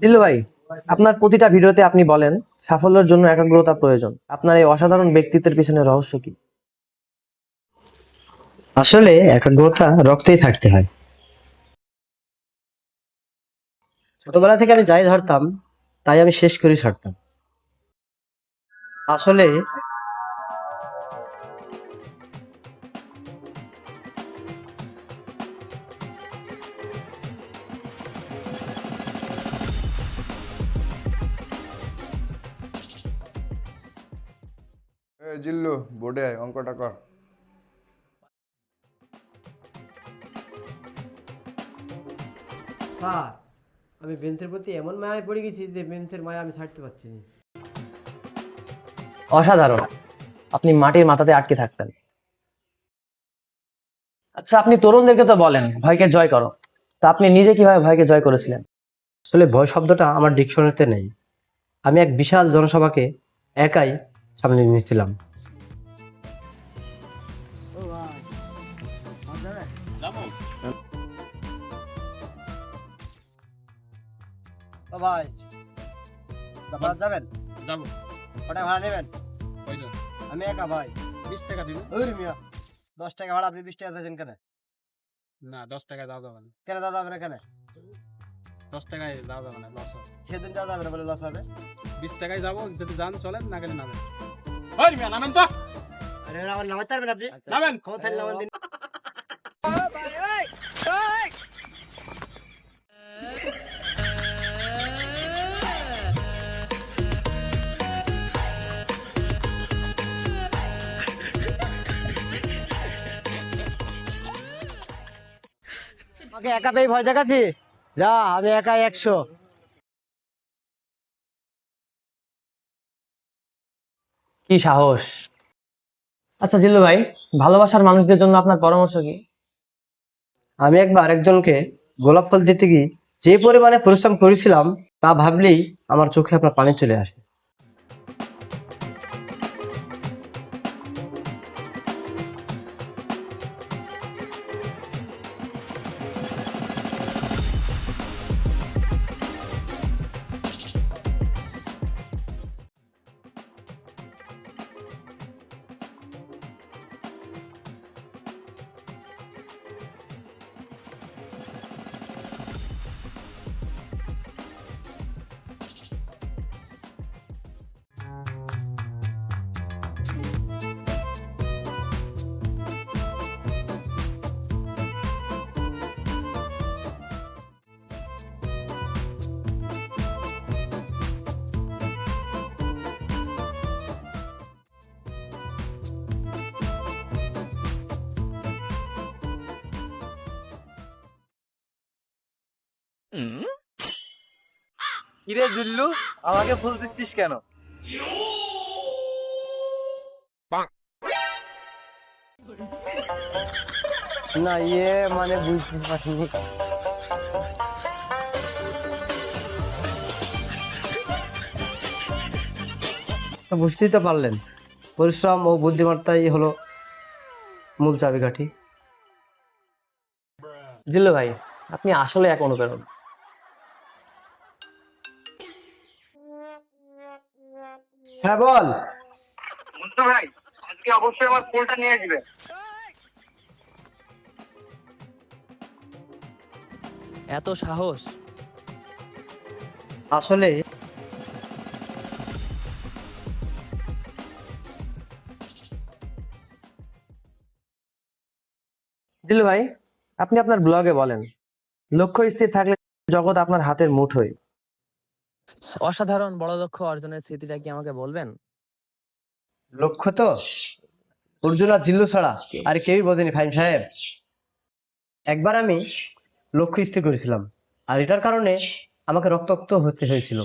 জিল্লু ভাই, আপনার প্রতিটা ভিডিওতে আপনি বলেন সাফল্যের জন্য একাগ্রতা প্রয়োজন। আপনার এই অসাধারণ ব্যক্তিত্বের পিছনে রহস্য কি? আসলে একাগ্রতা রক্তেই থাকতে হয়। ছোটবেলা থেকে আমি যাই ধরতাম তাই আমি শেষ করে ছাড়তাম। আসলে জিল্লু, বোর্ডে আয়, অঙ্কটা কর। স্যার, আমি বেঞ্চের প্রতি এমন মায়ায় পড়ে গেছি যে বেঞ্চের মায়া আমি ছাড়তে পারছি না। অসাধারণ। আপনি মাটির মাথাতে আটকে থাকতেন। আচ্ছা, আপনি তরুণদেরকে তো বলেন ভয়কে জয় করো। তা আপনি নিজে কিভাবে ভয়কে জয় করেছিলেন? আসলে ভয় শব্দটা আমার ডিকশনারিতে নেই। আমি এক বিশাল জনসভাকে একাই সামলে নিয়েছিলাম। ও ভাই, বাজার যাবেন? যাবো। কটা ভাড়া নেবেন? কয়জন? আমি একা ভাই। 20 টাকা দিবেন? ওই মিয়া, 10 টাকা ভাড়া, আপনি 20 টাকা দিয়েছেন কেন? না 10 টাকায় দেওয়া যাবে না। কেন দাদা যাবে না কেন? 10 টাকায় দেওয়া যাবে না, লস হবে। সেদিন দেওয়া যাবে না বলে লস হবে? 20 টাকায় যাবো, যদি যান চলেন, না গেলে নামেন। ওই মিয়া নামেন তো। আরে আমার নামাতে পারবেন আপনি? নামেন। ক্ষমতা নামান দিন। আমাকে একা পেয়ে ভয় দেখাচ্ছি? যা, আমি একাই 100। কি সাহস! আচ্ছা জিল্লু ভাই, ভালোবাসার মানুষদের জন্য আপনার পরামর্শ কি? আমি একবার একজনকে গোলাপ ফুল দিতে গিয়ে যে পরিমাণে পরিশ্রম করেছিলাম তা ভাবলেই আমার চোখে আপনার পানি চলে আসে। কিরে জুল্লু, আমাকে ফুল দিচ্ছিস কেন? না মানে বুঝতে পারিনি। তো বুঝতেই তো পারলেন, পরিশ্রম ও বুদ্ধিমত্তাই হলো মূল চাবিকাঠি। জিল্লু ভাই, আপনি আসলে এক অনুপ্রেরণা। হ্যাঁ বল। মুন্টু ভাই, আজকে অবশ্যই আমার ফুলটা নিয়ে আসবে। এত সাহস! আসলে জিল্লু ভাই, আপনি আপনার ব্লগে বলেন লক্ষ্য স্থির থাকলে জগৎ আপনার হাতের মুঠোয়। অসাধারণ বড় লক্ষ্য অর্জনের স্মৃতিটা কি আমাকে বলবেন? লক্ষ্য তো অর্জুন আর জিল্লু ছাড়া আর কেউই বোঝেনি ফাইম সাহেব। একবার আমি লক্ষ্য স্থির করেছিলাম, আর এটার কারণে আমাকে রক্তাক্ত হতে হয়েছিল।